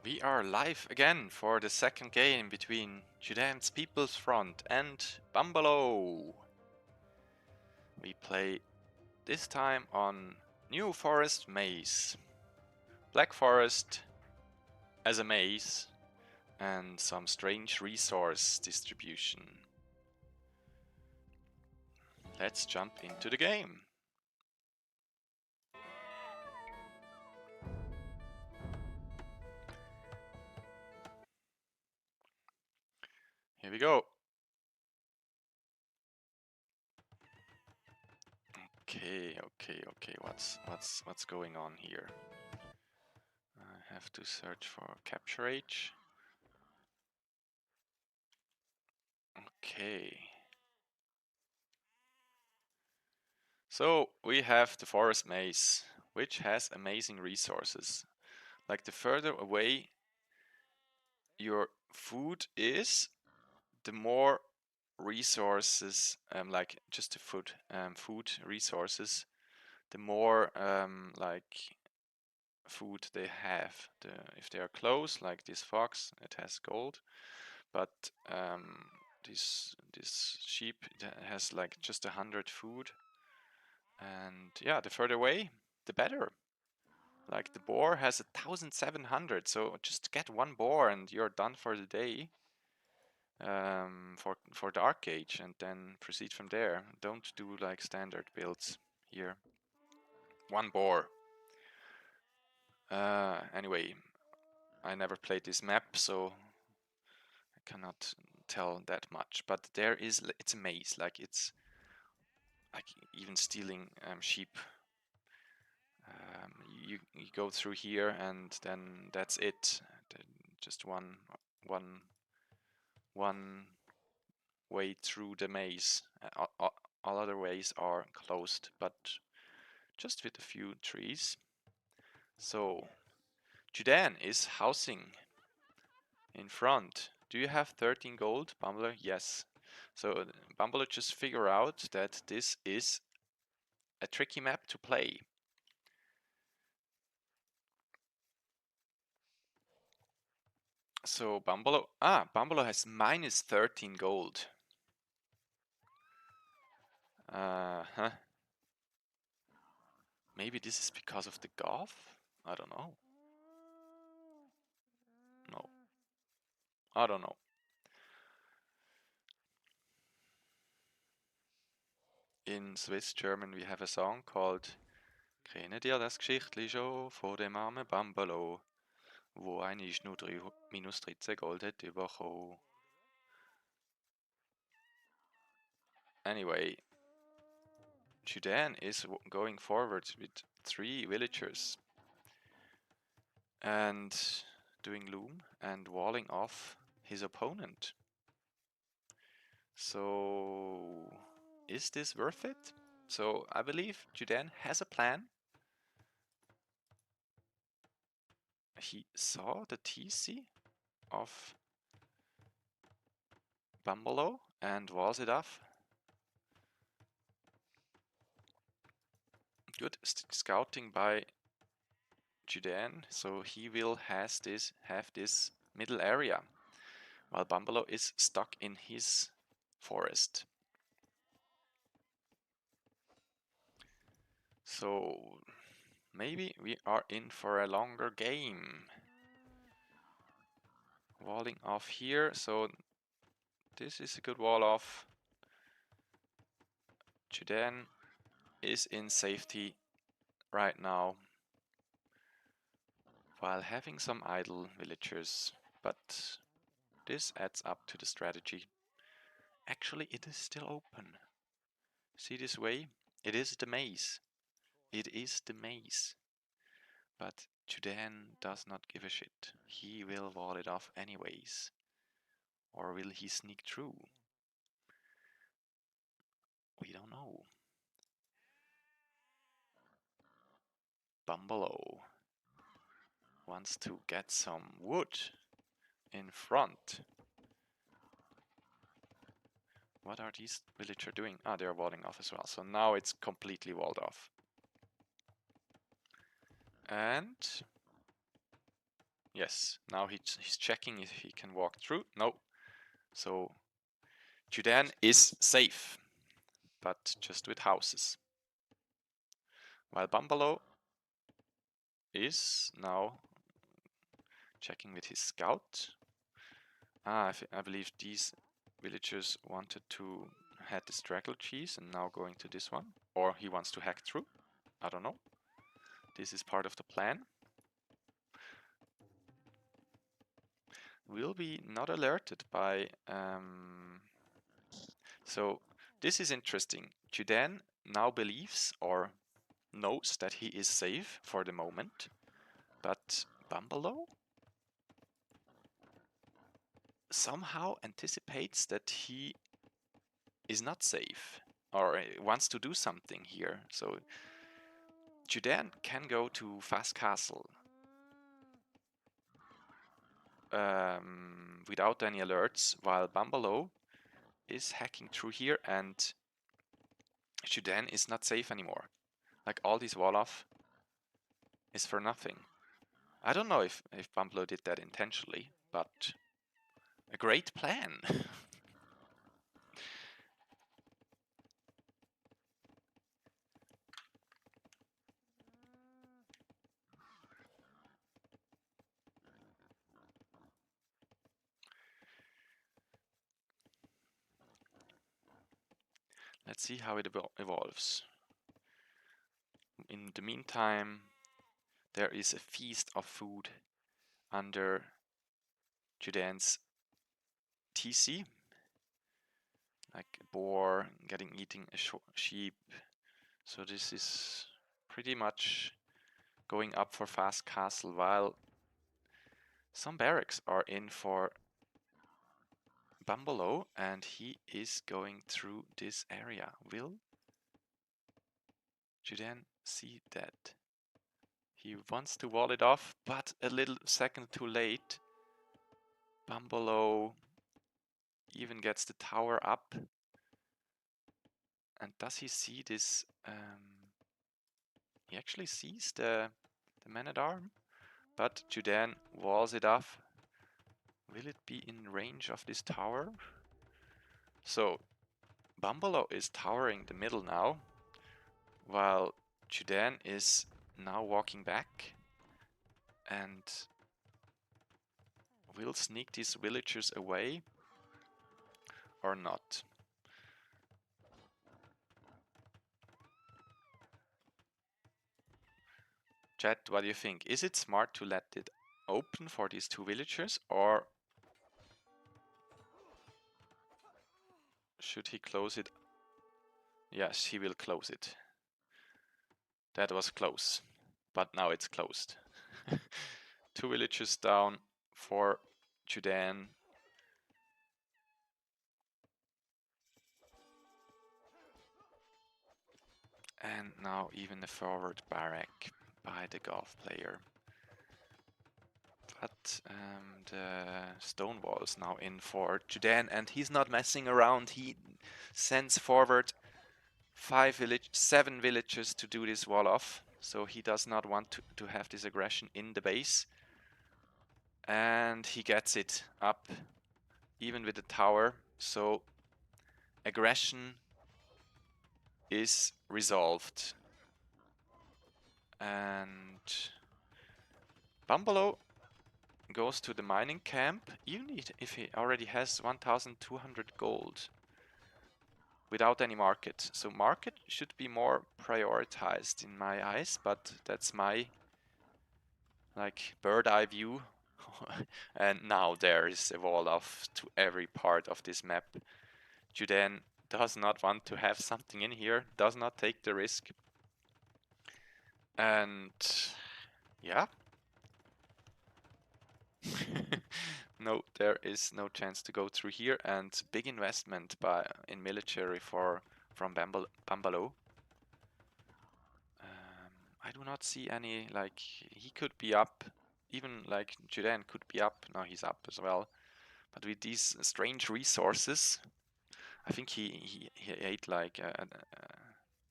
We are live again for the second game between Judean's People's Front and bumbaloe. We play this time on New Forest Maze. Black Forest as a maze and some strange resource distribution. Let's jump into the game. Here we go. Okay. What's going on here? I have to search for capture age. Okay. So we have the forest maze, which has amazing resources. Like the further away your food is, the more resources, like just the food resources, the more like food they have. If they are close, like this fox, it has gold, but this sheep it has like just 100 food, and yeah, the further away, the better. Like the boar has 1,700, so just get one boar and you're done for the day. For Dark Age, and then proceed from there. Don't do like standard builds here. One boar. Anyway, I never played this map, so I cannot tell that much. But it's a maze. Like it's like even stealing sheep. You go through here, and then that's it. Just one one way through the maze. All other ways are closed, but just with a few trees. So Judean is housing in front. Do you have 13 gold, bumbler? Yes. So bumbler just figure out that this is a tricky map to play. So bumbler has minus 13 gold. Huh. Maybe this is because of the golf? I don't know. No. I don't know. In Swiss German we have a song called Kenne dir das Geschichtli schon von dem armen Bumbaloe, wo eigentlich nur minus 13 Gold hat bekommen. Anyway, Judean is going forward with 3 villagers and doing loom and walling off his opponent. So, is this worth it? So, I believe Judean has a plan. He saw the TC of bumbaloe and walls it off. Good scouting by Judean, so he will have this middle area, while bumbaloe is stuck in his forest. So maybe we are in for a longer game. Walling off here, so this is a good wall off. Judean is in safety right now, while having some idle villagers, but this adds up to the strategy. Actually, it is still open. See this way? It is the maze. It is the maze. But Judean does not give a shit. He will wall it off anyways. Or will he sneak through? We don't know. Bumbaloe wants to get some wood in front. What are these villagers doing? Ah, they're walling off as well. So now it's completely walled off. And Yes, now he's checking if he can walk through. No. So Judean is safe, but just with houses. While Bumbaloe is now checking with his scout. I believe these villagers wanted to head the straggler cheese and now going to this one. Or he wants to hack through. I don't know. This is part of the plan. Will be not alerted by... So this is interesting. Judean now believes or knows that he is safe for the moment. But Bumbaloe somehow anticipates that he is not safe or wants to do something here. So Judean can go to Fast Castle without any alerts, while Bumbaloe is hacking through here and Judean is not safe anymore. Like all this wall off is for nothing. I don't know if Bumbaloe did that intentionally, but a great plan. Let's see how it evolves. In the meantime, there is a feast of food under Judean's TC. Like a boar eating a sheep. So this is pretty much going up for Fast Castle, while some barracks are in for Bumbaloe, and he is going through this area. Will Judean see that? He wants to wall it off, but a little second too late. Bumbaloe even gets the tower up. And does he see this? He actually sees the man-at-arm, but Judean walls it off. Will it be in range of this tower? So Bumbaloe is towering the middle now, while Judean is now walking back and will sneak these villagers away or not. Chat, what do you think? Is it smart to let it open for these two villagers, or should he close it? Yes, he will close it. That was close, but now it's closed. Two villagers down for Judean. And now even a forward barrack by the golf player. But the stone wall is now in for Judean, and he's not messing around. He sends forward 7 villagers to do this wall off. So he does not want to have this aggression in the base. And he gets it up, even with the tower. So aggression is resolved. And Bumbaloe goes to the mining camp, even if he already has 1,200 gold without any market. So market should be more prioritized in my eyes, but that's my like bird eye view. And now there is a wall off to every part of this map. Judean does not want to have something in here, does not take the risk. And yeah. No, there is no chance to go through here, and big investment in military from Bumbaloe. I do not see any, like, he could be up, even like Judean could be up. No, he's up as well. But with these strange resources, I think he ate like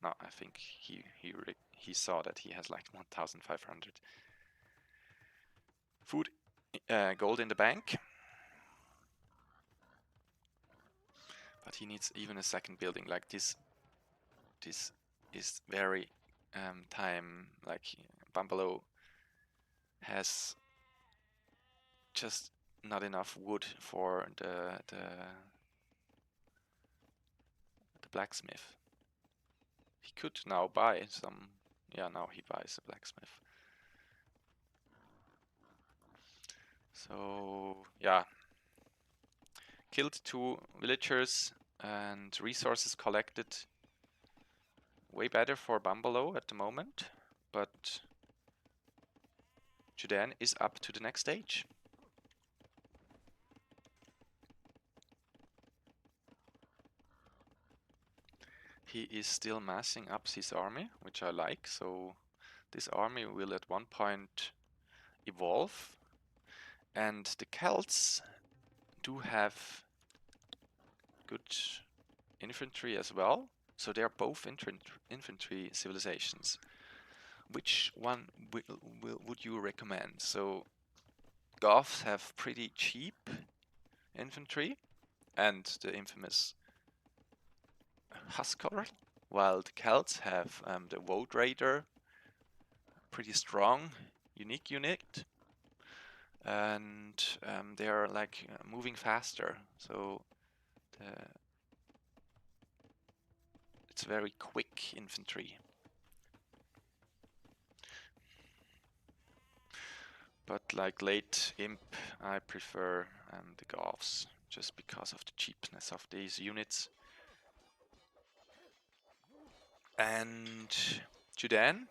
no, I think he saw that he has like 1,500 food gold in the bank. But he needs even a second building. Like this is very time, like bumbaloe has just not enough wood for the blacksmith. He could now buy some. Yeah, now he buys a blacksmith. So yeah, killed 2 villagers and resources collected. Way better for bumbaloe at the moment, but Judean is up to the next stage. He is still massing up his army, which I like, so this army will at one point evolve. And the Celts do have good infantry as well, so they are both infantry civilizations. Which one would you recommend? So Goths have pretty cheap infantry and the infamous Huskar, while the Celts have the Woad Raider, pretty strong, unique unit, and they are like moving faster, so it's very quick infantry. But like late imp, I prefer the Goths, just because of the cheapness of these units. And Judean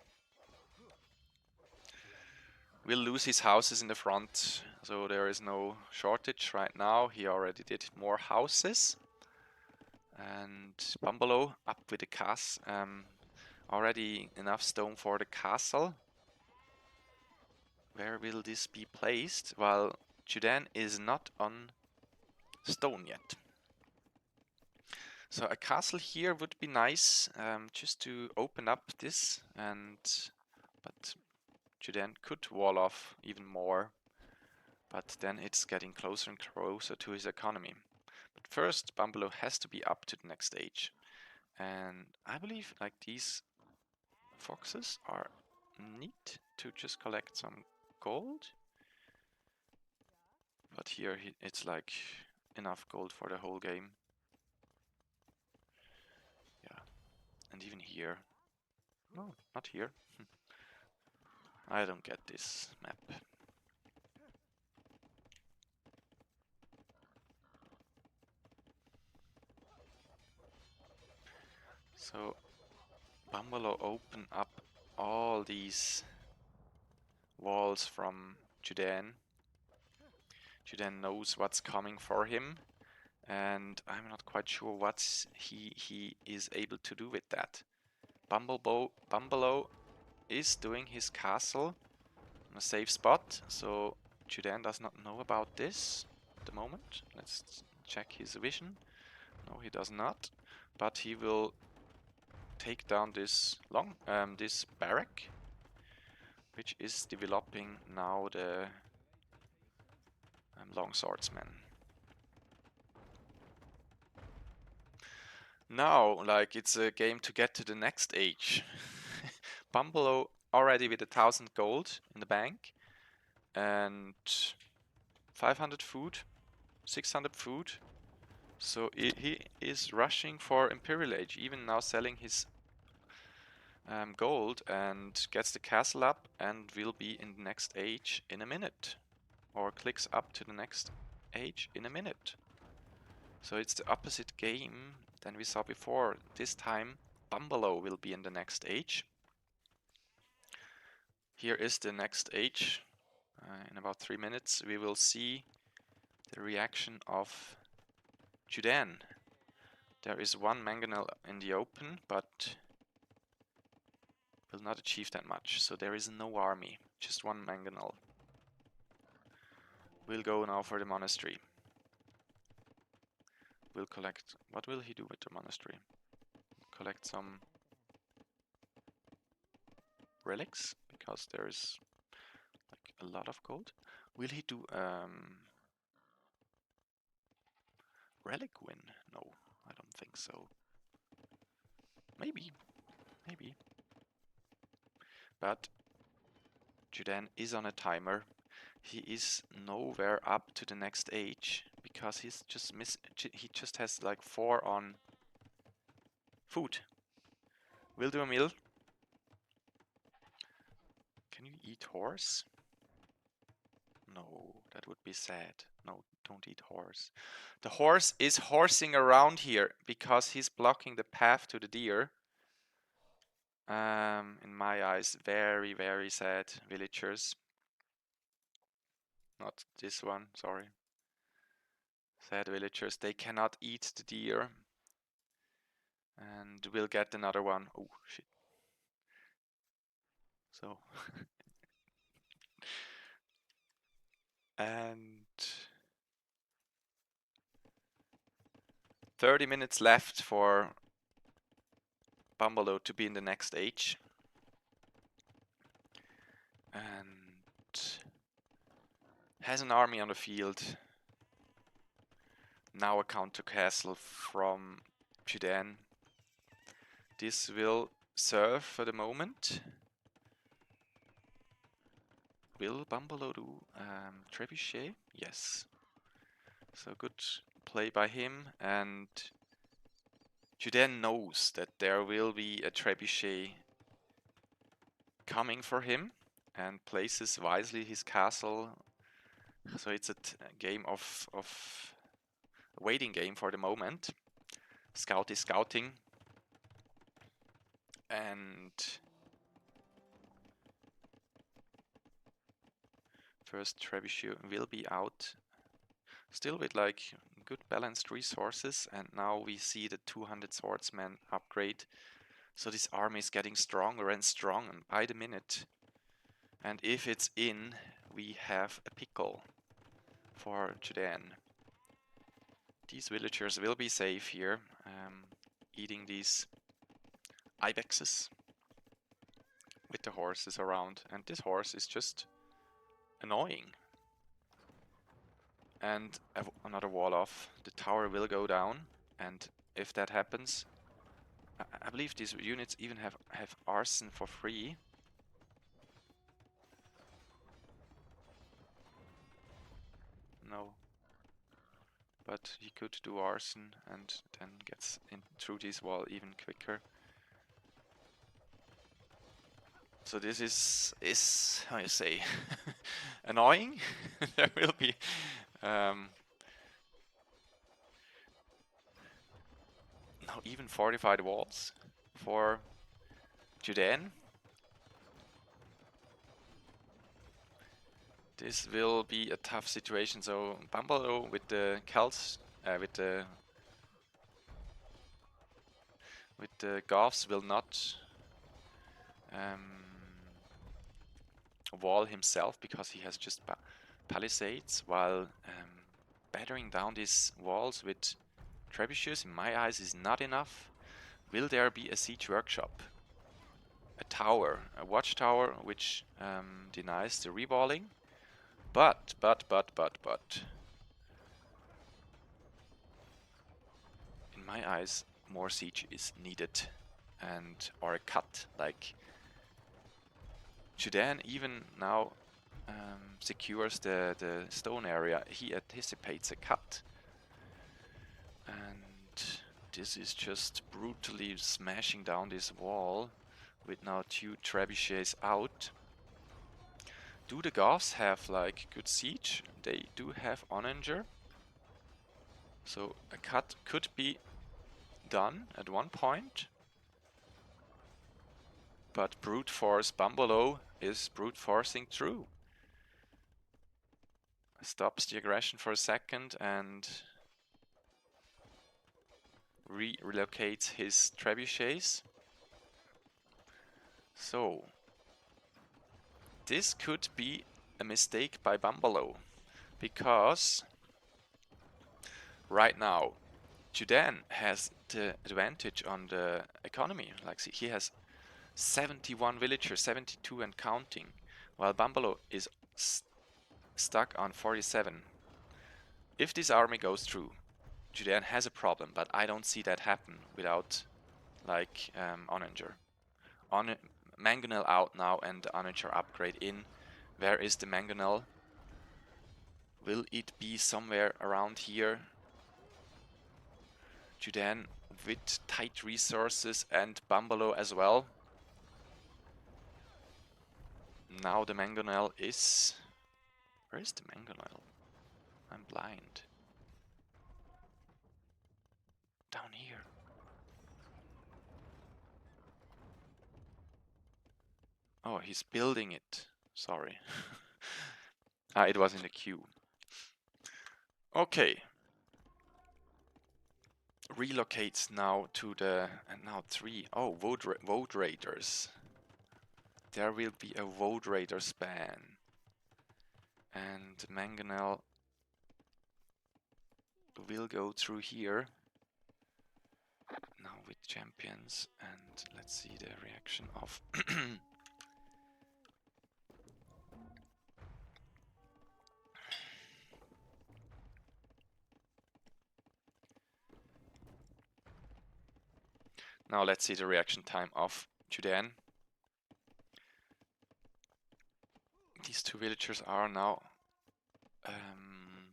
will lose his houses in the front, so there is no shortage right now. He already did more houses. And bumbaloe up with the castle. Already enough stone for the castle. Where will this be placed? Well, Judean is not on stone yet. So a castle here would be nice, just to open up this, but Judean could wall off even more, but then it's getting closer and closer to his economy. But first, bumbaloe has to be up to the next stage, and I believe like these foxes are neat to just collect some gold, but here it's like enough gold for the whole game. And even here. No, not here. I don't get this map. So, bumbaloe open up all these walls from Judean. Judean knows what's coming for him, and I'm not quite sure what he is able to do with that. Bumbaloe is doing his castle in a safe spot, so Judean does not know about this at the moment. Let's check his vision. No, he does not, but he will take down this this barrack, which is developing now the long swordsman. Now, like, it's a game to get to the next age. Bumbaloe already with 1,000 gold in the bank and 500 food, 600 food. So he is rushing for Imperial Age, even now selling his gold, and gets the castle up and will be in the next age in a minute. Or clicks up to the next age in a minute. So it's the opposite game than we saw before. This time bumbaloe will be in the next age. Here is the next age. In about 3 minutes we will see the reaction of Judean. There is one mangonel in the open, but will not achieve that much. So there is no army, just one mangonel. We'll go now for the monastery. We'll collect... What will he do with the monastery? Collect some relics, because there is like a lot of gold. Will he do relic win? No, I don't think so. Maybe, maybe. But Judean is on a timer. He is nowhere up to the next age because he's just he just has like 4 on food. Will do a meal. Can you eat horse? No, that would be sad. No, don't eat horse. The horse is horsing around here because he's blocking the path to the deer. In my eyes, very, very sad villagers. Not this one, sorry. Sad villagers, they cannot eat the deer. And we'll get another one. Oh, shit. So. And 30 minutes left for bumbaloe to be in the next age. And has an army on the field. Now a counter castle from Judean. This will serve for the moment. Will bumbaloe do trebuchet? Yes. So good play by him, and Judean knows that there will be a trebuchet coming for him and places wisely his castle. So it's a game of a waiting game for the moment. Scout is scouting, and first trebuchet will be out. Still with like good balanced resources, and now we see the 200 swordsmen upgrade. So this army is getting stronger and stronger by the minute. And if it's in, we have a pickle for Judean. These villagers will be safe here, eating these ibexes with the horses around. And this horse is just annoying. And another wall off. The tower will go down, and if that happens, I believe these units even have arson for free. No. But he could do arson and then gets in through this wall even quicker. So this is how you say annoying. There will be now even fortified walls for Judean. This will be a tough situation. So bumbaloe with the Celts, with the Goths will not wall himself because he has just palisades, while battering down these walls with trebuchets in my eyes is not enough. Will there be a siege workshop? A tower, a watchtower which denies the rewalling? But in my eyes more siege is needed, and or a cut, like Judean even now secures the stone area. He anticipates a cut, and this is just brutally smashing down this wall with now 2 trebuchets out. Do the Goths have like good siege? They do have onager, so a cut could be done at one point. But brute force bumbaloe is brute forcing through. Stops the aggression for a second and relocates his trebuchets. So this could be a mistake by bumbaloe, because right now Judean has the advantage on the economy. Like, see, he has 71 villagers, 72 and counting, while bumbaloe is stuck on 47. If this army goes through, Judean has a problem, but I don't see that happen without, like, Onager. Mangonel out now and the Onager upgrade in. Where is the Mangonel? Will it be somewhere around here? Judean with tight resources and bumbaloe as well. Now the Mangonel is... Where is the Mangonel? I'm blind. Down here. Oh, he's building it. Sorry. Ah, it was in the queue. Okay. Relocates now to the... And now 3. Oh, vote raiders. There will be a vote raiders ban. And Mangonel will go through here. Now with champions. And let's see the reaction of... Now let's see the reaction time of Judean. These 2 villagers are now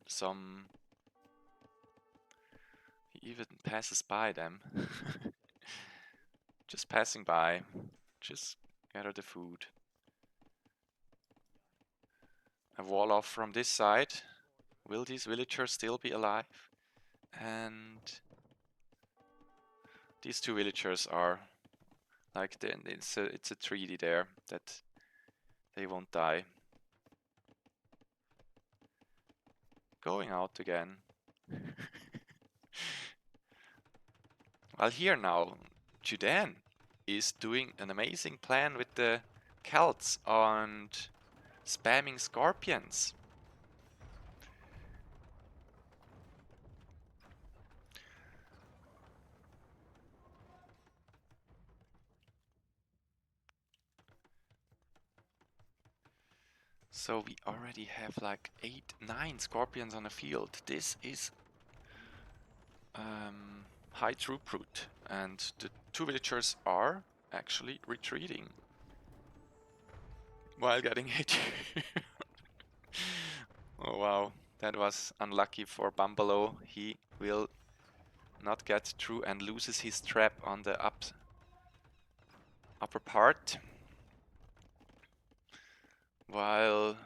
some... He even passes by them. Just passing by. Just gather the food. A wall off from this side. Will these villagers still be alive? And these 2 villagers are like it's a treaty there that they won't die. Going out again. Well, here now, Judean is doing an amazing plan with the Celts and spamming scorpions. So we already have like 8, 9 scorpions on the field. This is high throughput, and the 2 villagers are actually retreating while getting hit. Oh wow, that was unlucky for bumbaloe. He will not get through and loses his trap on the upper part. While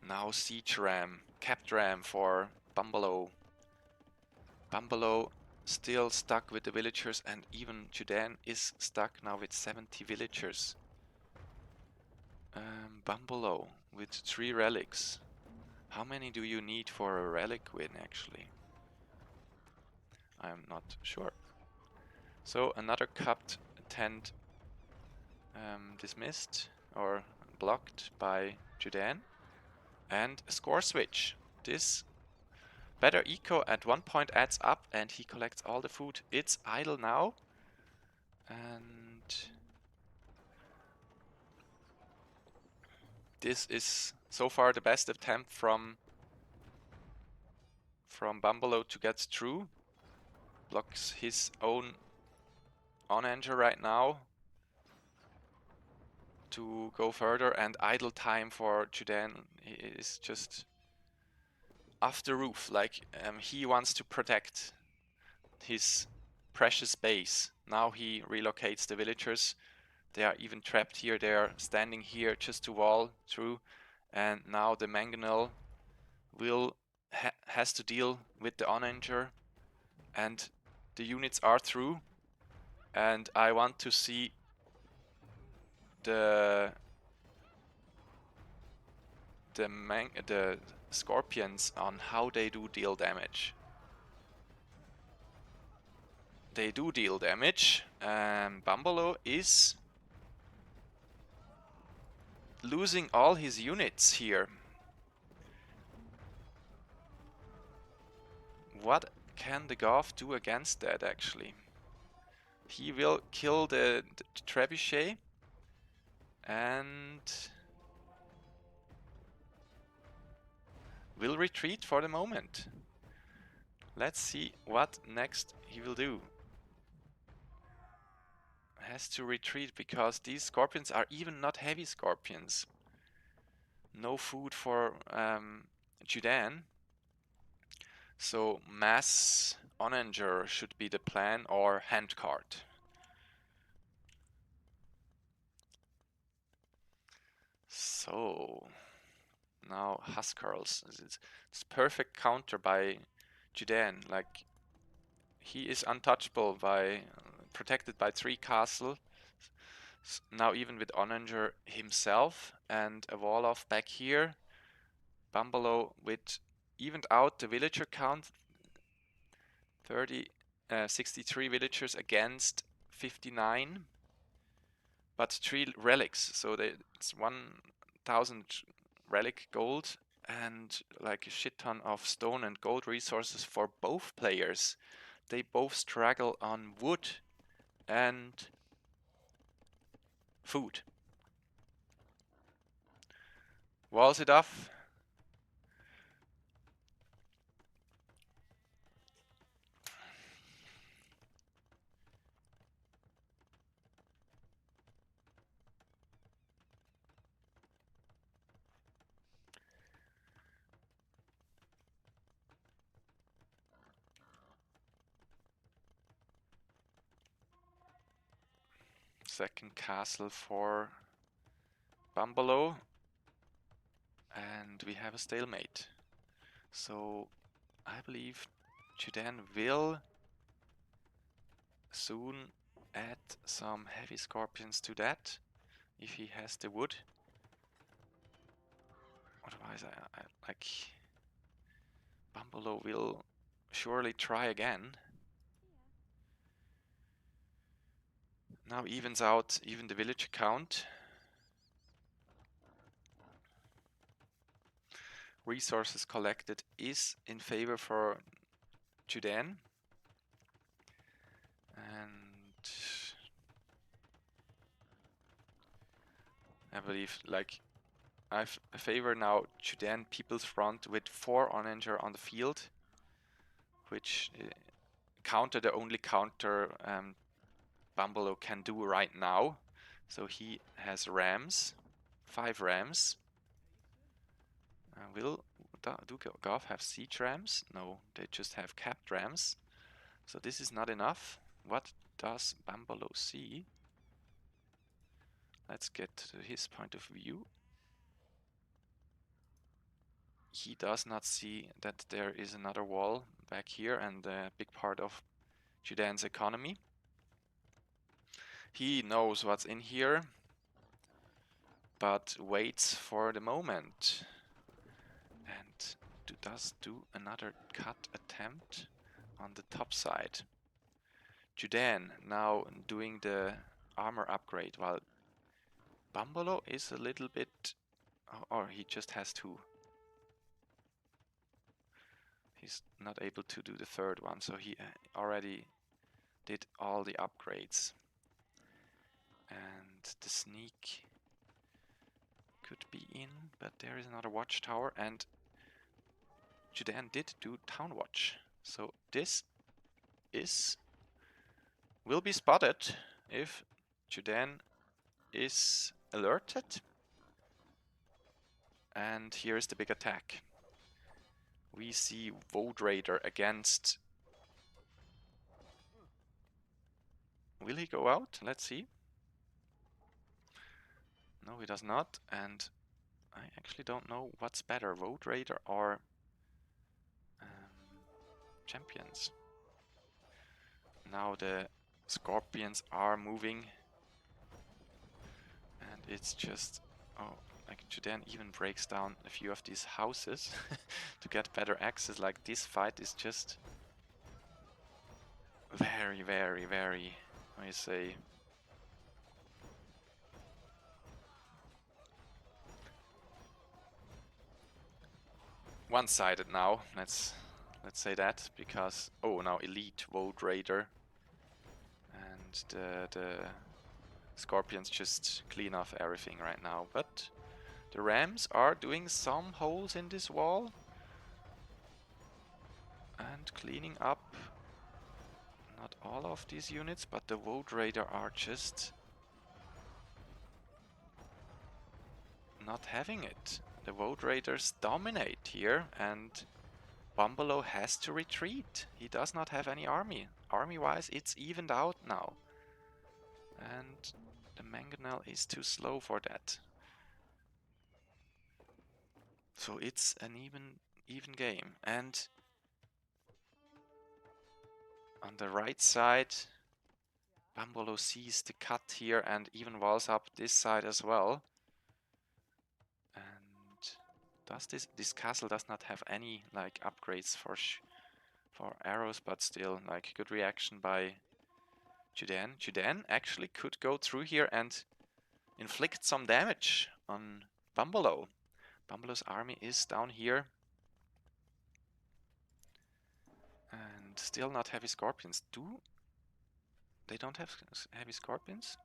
now siege ram, capped ram for bumbaloe. Bumbaloe still stuck with the villagers, and even Judean is stuck now with 70 villagers. Bumbaloe with 3 relics. How many do you need for a relic win actually? I'm not sure. So another capped tent dismissed or blocked by Judean. And a score switch. This better eco at 1 point adds up, and he collects all the food. It's idle now. And this is so far the best attempt from bumbaloe to get through. Blocks his own on-anger right now to go further, and idle time for Judean is just off the roof. Like he wants to protect his precious base. Now he relocates the villagers. They are even trapped here. They are standing here just to wall through, and now the Mangonel will has to deal with the on-anger, and the units are through. And I want to see the scorpions on how they do deal damage. They do deal damage. Bumbaloe is losing all his units here. What can the Goth do against that actually? He will kill the trebuchet, and will retreat for the moment. Let's see what next he will do. Has to retreat because these scorpions are even not heavy scorpions. No food for Judean. So mass onager should be the plan, or handcart. So now Huskarls. It's perfect counter by Judean. Like, he is untouchable by protected by 3 castle. Now even with Onanger himself and a wall off back here, bumbaloe with evened out the villager count. 63 villagers against 59, but 3 relics, so it's 1000 relic gold and like a shit ton of stone and gold resources for both players. They both struggle on wood and food. Walls it off. Second castle for bumbaloe. And we have a stalemate. So I believe Judean will soon add some heavy scorpions to that, if he has the wood. Otherwise, I like, bumbaloe will surely try again. Now evens out even the village count. Resources collected is in favor for Judean. And I believe, like, I favor now Judean People's Front with 4 Onager on the field, which counter the only counter bumbaloe can do right now. So he has rams, 5 rams. Will do Gov have siege rams? No, they just have capped rams. So this is not enough. What does bumbaloe see? Let's get to his point of view. He does not see that there is another wall back here and a big part of Judean's economy. He knows what's in here, but waits for the moment. And does do another cut attempt on the top side. Judean now doing the armor upgrade, while bumbaloe is a little bit... or he just has 2. He's not able to do the third one, so he already did all the upgrades. And the sneak could be in, but there is another watchtower, and Judean did do town watch. So this will be spotted if Judean is alerted. And here is the big attack. We see Void Raider against... Will he go out? Let's see. No, he does not, and I actually don't know what's better, Void Raider or champions. Now the scorpions are moving, and it's just... oh, like Judean even breaks down a few of these houses to get better access. Like, this fight is just very, very, very, I say, one-sided now. Let's say that, because now elite Void Raider, and the scorpions just clean off everything right now. But the rams are doing some holes in this wall. And cleaning up not all of these units, but the Woad Raider are just not having it. The Woad Raiders dominate here, and bumbaloe has to retreat. He does not have any army. Army-wise, it's evened out now. And the mangonel is too slow for that. So it's an even game. And on the right side, bumbaloe sees the cut here and even walls up this side as well. And does this castle does not have any like upgrades for arrows, but still like good reaction by Judean. Judean actually could go through here and inflict some damage on bumbaloe. Bumbaloe's army is down here. And still not heavy scorpions. They don't have heavy scorpions?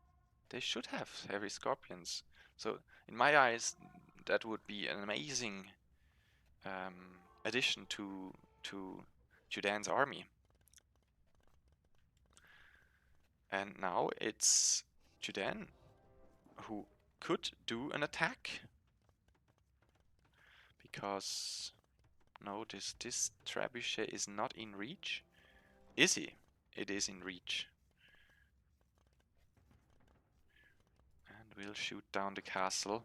They should have heavy scorpions. So in my eyes, that would be an amazing addition to Judean's army. And now it's Judean who could do an attack. Because no, this trebuchet is not in reach. Is he? It is in reach. And we'll shoot down the castle.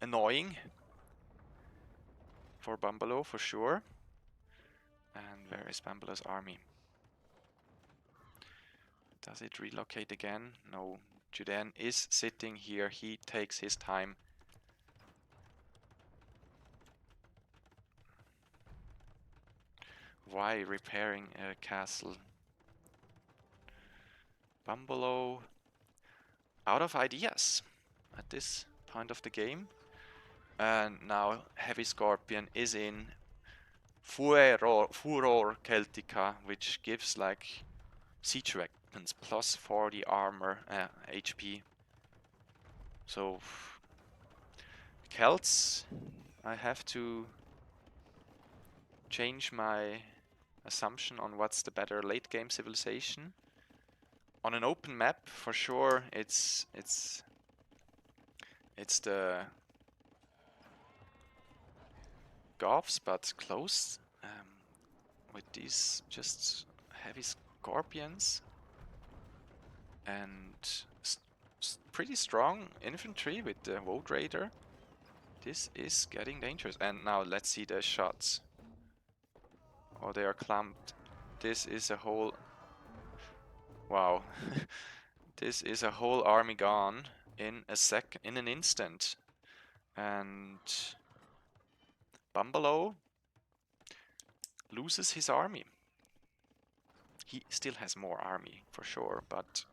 Annoying for bumbaloe for sure. And where is bumbaloe's army? Does it relocate again? No. Judean is sitting here. He takes his time. Why repairing a castle? Bumbaloe out of ideas at this point of the game. And now Heavy Scorpion is in Furor Celtica, which gives like siege weapons plus 40 armor HP. So Celts, I have to change my assumption on what's the better late game civilization. On an open map, for sure, it's the Goths, but close with these just heavy scorpions and pretty strong infantry with the Woad Raider. This is getting dangerous. And now let's see the shots. Oh, they are clumped. This is a whole... Wow. This is a whole army gone in an instant. And bumbaloe loses his army. He still has more army for sure, but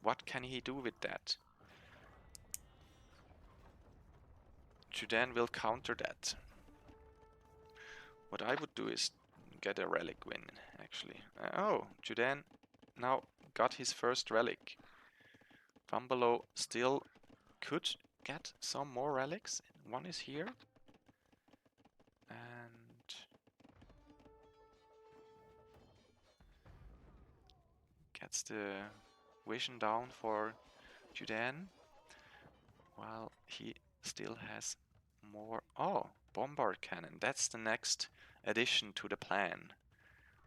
what can he do with that? Judean will counter that. What I would do is get a relic win, actually. Oh, Judean now got his first relic. Bumbaloe still could get some more relics. One is here. And gets the vision down for Judean. While he still has more. Oh, bombard cannon. That's the next addition to the plan.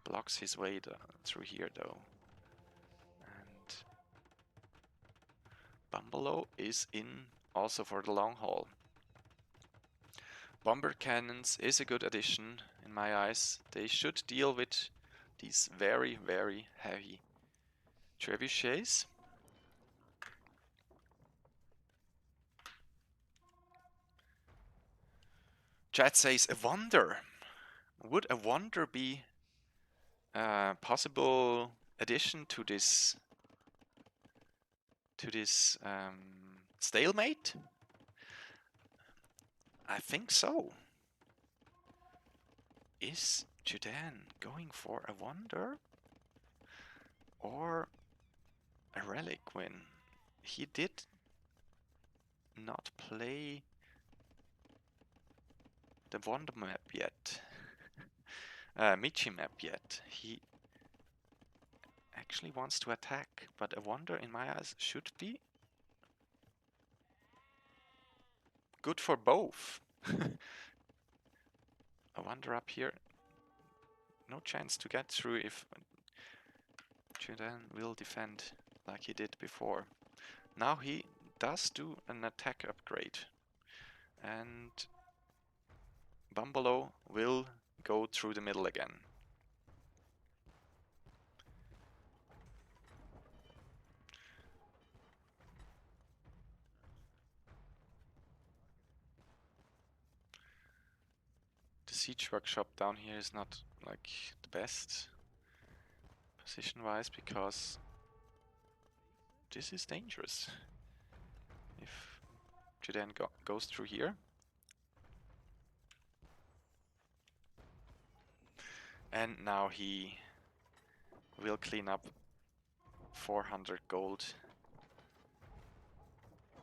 Blocks his way through here though. And bumbaloe is in also for the long haul. Bomber cannons is a good addition in my eyes. They should deal with these very, very heavy trebuchets. Chat says a wonder. Would a wonder be a possible addition to this stalemate? I think so. Is Judean going for a wonder or a relic win? He did not play the Wonder map yet. Michi map yet. He actually wants to attack, but a Wonder in my eyes should be good for both. A Wonder up here. No chance to get through if Judean will defend like he did before. Now he does do an attack upgrade. And bumbaloe will go through the middle again. The siege workshop down here is not like the best position wise, because this is dangerous. If Judean goes through here. And now he will clean up 400 gold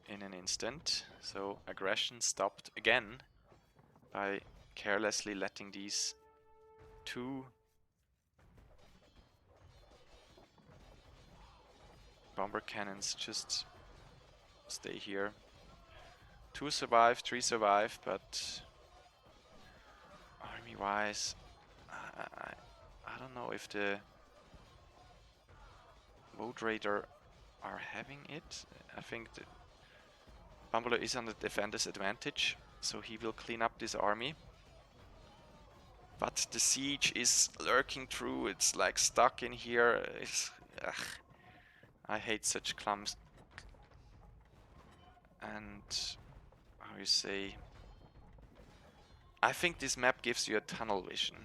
in an instant. So aggression stopped again by carelessly letting these two bomber cannons just stay here. 2 survive, 3 survive, but army wise I don't know if the Woad Raider are having it. I think the bumbaloe is on the defender's advantage, so he will clean up this army. But the siege is lurking through, it's like stuck in here. I hate such clumps. And how you say, I think this map gives you a tunnel vision.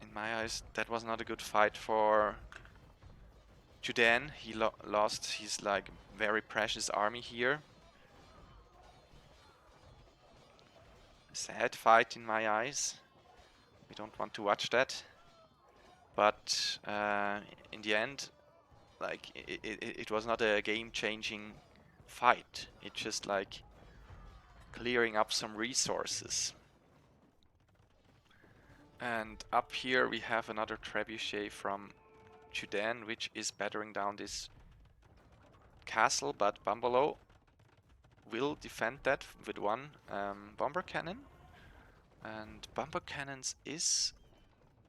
In my eyes, that was not a good fight for Judean. He lost his like very precious army here. A sad fight in my eyes. We don't want to watch that. But in the end, like it was not a game-changing fight. It's just like clearing up some resources. And up here we have another trebuchet from Judean, which is battering down this castle, but bumbaloe will defend that with one bomber cannon. And bomber cannons is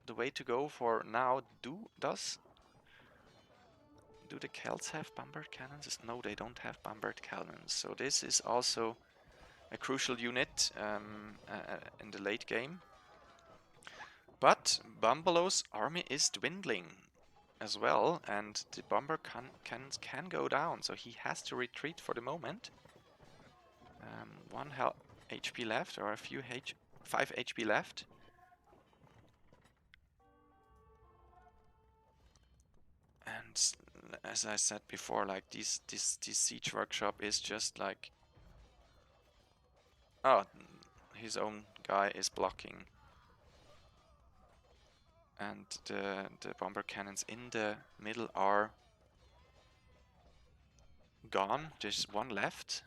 the way to go for now. Do the Celts have bomber cannons? No, they don't have bomber cannons. So this is also a crucial unit in the late game. But bumbaloe's army is dwindling as well, and the bomber cannons can go down, so he has to retreat for the moment. 1 HP left, or 5 HP left. And as I said before, like this siege workshop is just like, oh, his own guy is blocking. And the bomber cannons in the middle are gone. There's one left.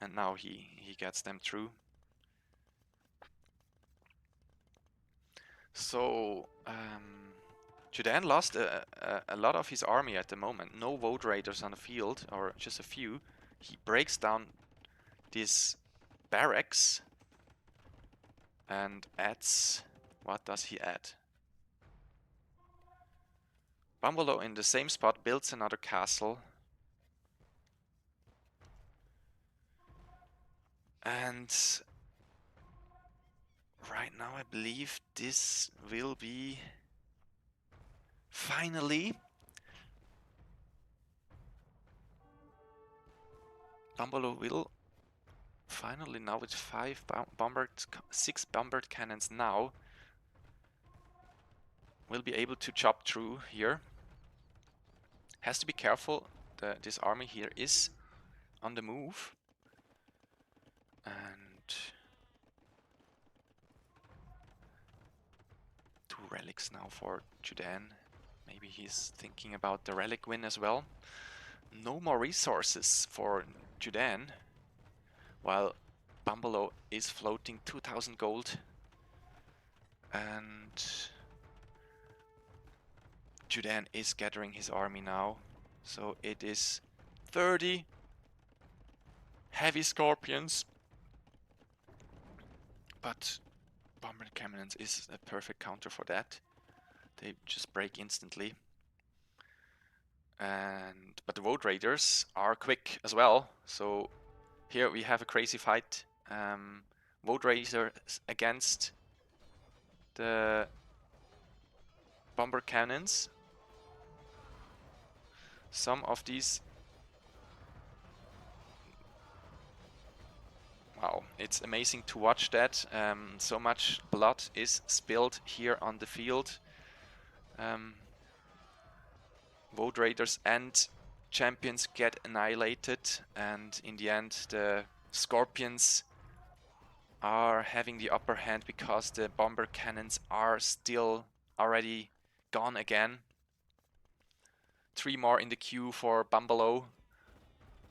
And now he gets them through. So Judean lost a lot of his army at the moment. No Woad Raiders on the field, or just a few. He breaks down this barracks and adds... What does he add? Bumbaloe in the same spot builds another castle. And right now I believe this will be finally bumbaloe will finally, now with 6 bombered cannons now, will be able to chop through here. Has to be careful, this army here is on the move. And to relics now for Judean. Maybe he's thinking about the relic win as well. No more resources for Judean, while bumbaloe is floating 2000 gold. And Judean is gathering his army now. So it is 30 heavy scorpions. But bomber cannons is a perfect counter for that. They just break instantly. But the Void Raiders are quick as well. So here we have a crazy fight. Void Raiders against the bomber cannons. Some of these... Wow, it's amazing to watch that. So much blood is spilled here on the field. Void Raiders and champions get annihilated, and in the end the Scorpions are having the upper hand because the bomber cannons are still already gone again. 3 more in the queue for bumbaloe.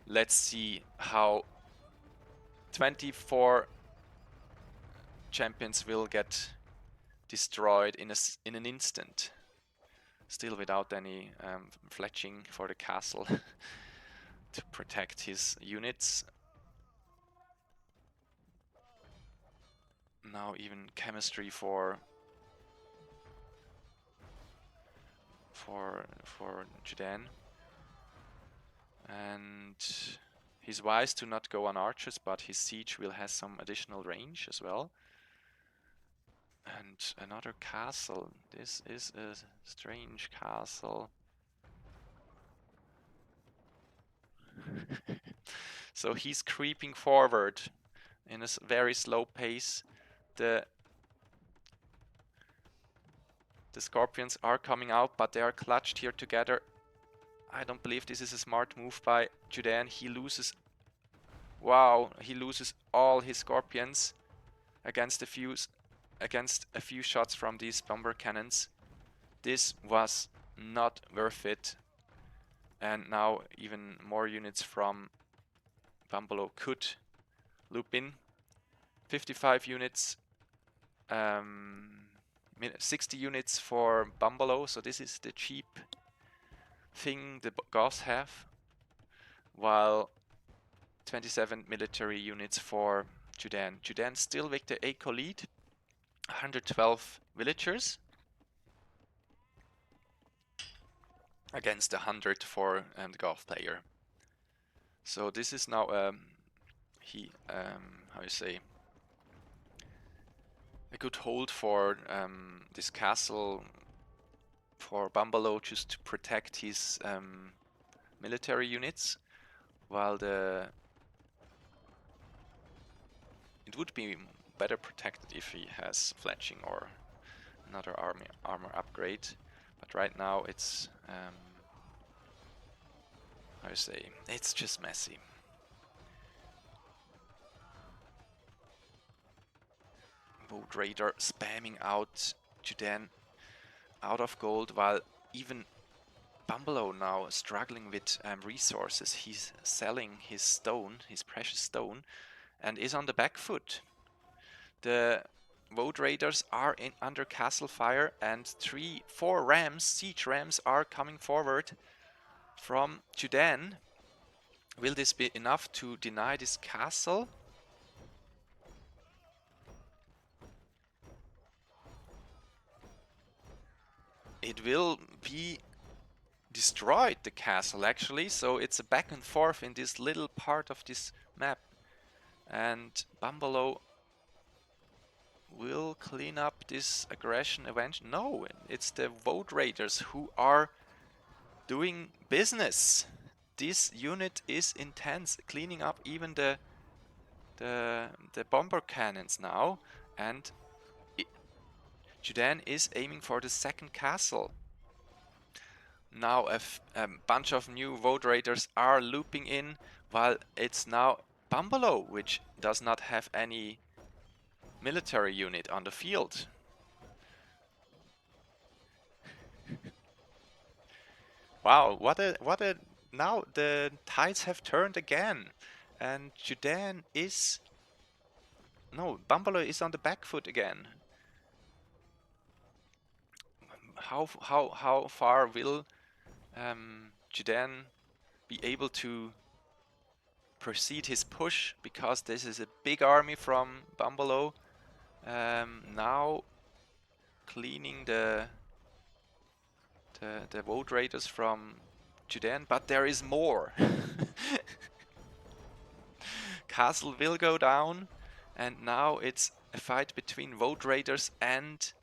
Let's see how 24 champions will get destroyed in an instant. Still without any fletching for the castle to protect his units. Now even chemistry for Judean. And he's wise to not go on archers, but his siege will have some additional range as well. And another castle. This is a strange castle. So he's creeping forward in a very slow pace. The Scorpions are coming out, but they are clutched here together. I don't believe this is a smart move by Judean. He loses... Wow, he loses all his Scorpions against a few shots from these bomber cannons. This was not worth it. And now even more units from bumbaloe could loop in. 55 units, 60 units for bumbaloe, so this is the cheap thing the Goths have, while 27 military units for Judean. Judean still with the AoE lead, 112 villagers against 100 for the Goth player. So this is now how you say, a good hold for this castle for bumbaloe, just to protect his military units, while it would be better protected if he has fletching or another armor upgrade. But right now it's how you say, it's just messy. Void Raider spamming out Judean out of gold, while even bumbaloe now struggling with resources. He's selling his stone, his precious stone, and is on the back foot. The Void Raiders are under castle fire, and 3-4 rams, siege rams, are coming forward from Judean. Will this be enough to deny this castle? It will be destroyed, the castle, actually, so it's a back and forth in this little part of this map. And bumbaloe will clean up this aggression eventually. No, it's the Void Raiders who are doing business. This unit is intense, cleaning up even the bomber cannons now, and Judean is aiming for the second castle. Now a bunch of new Void Raiders are looping in, while it's now bumbaloe, which does not have any military unit on the field. Wow, what a now the tides have turned again, and Judean is no bumbaloe is on the back foot again. How far will Judean be able to proceed his push, because this is a big army from bumbaloe. Now cleaning the vote raiders from Judean, but there is more. Castle will go down, and now it's a fight between vote raiders and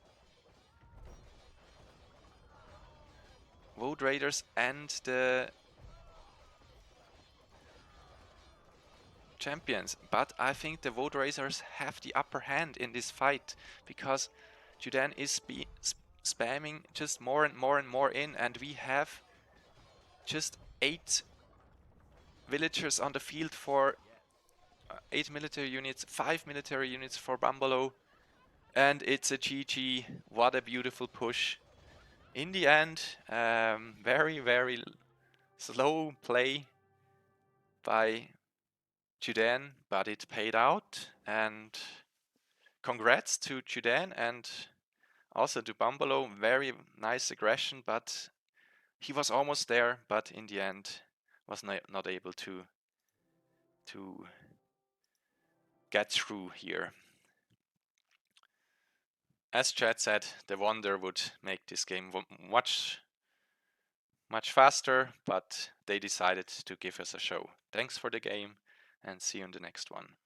the champions. But I think the vote raiders have the upper hand in this fight, because Judean is spamming just more and more and more in, and we have just 8 villagers on the field for 8 military units, 5 military units for bumbaloe, and it's a GG. What a beautiful push. In the end, very, very slow play by Judean, but it paid out, and congrats to Judean and also to bumbaloe. Very nice aggression, but he was almost there, but in the end was not able to get through here. As Chad said, the Wonder would make this game much faster, but they decided to give us a show. Thanks for the game, and see you in the next one.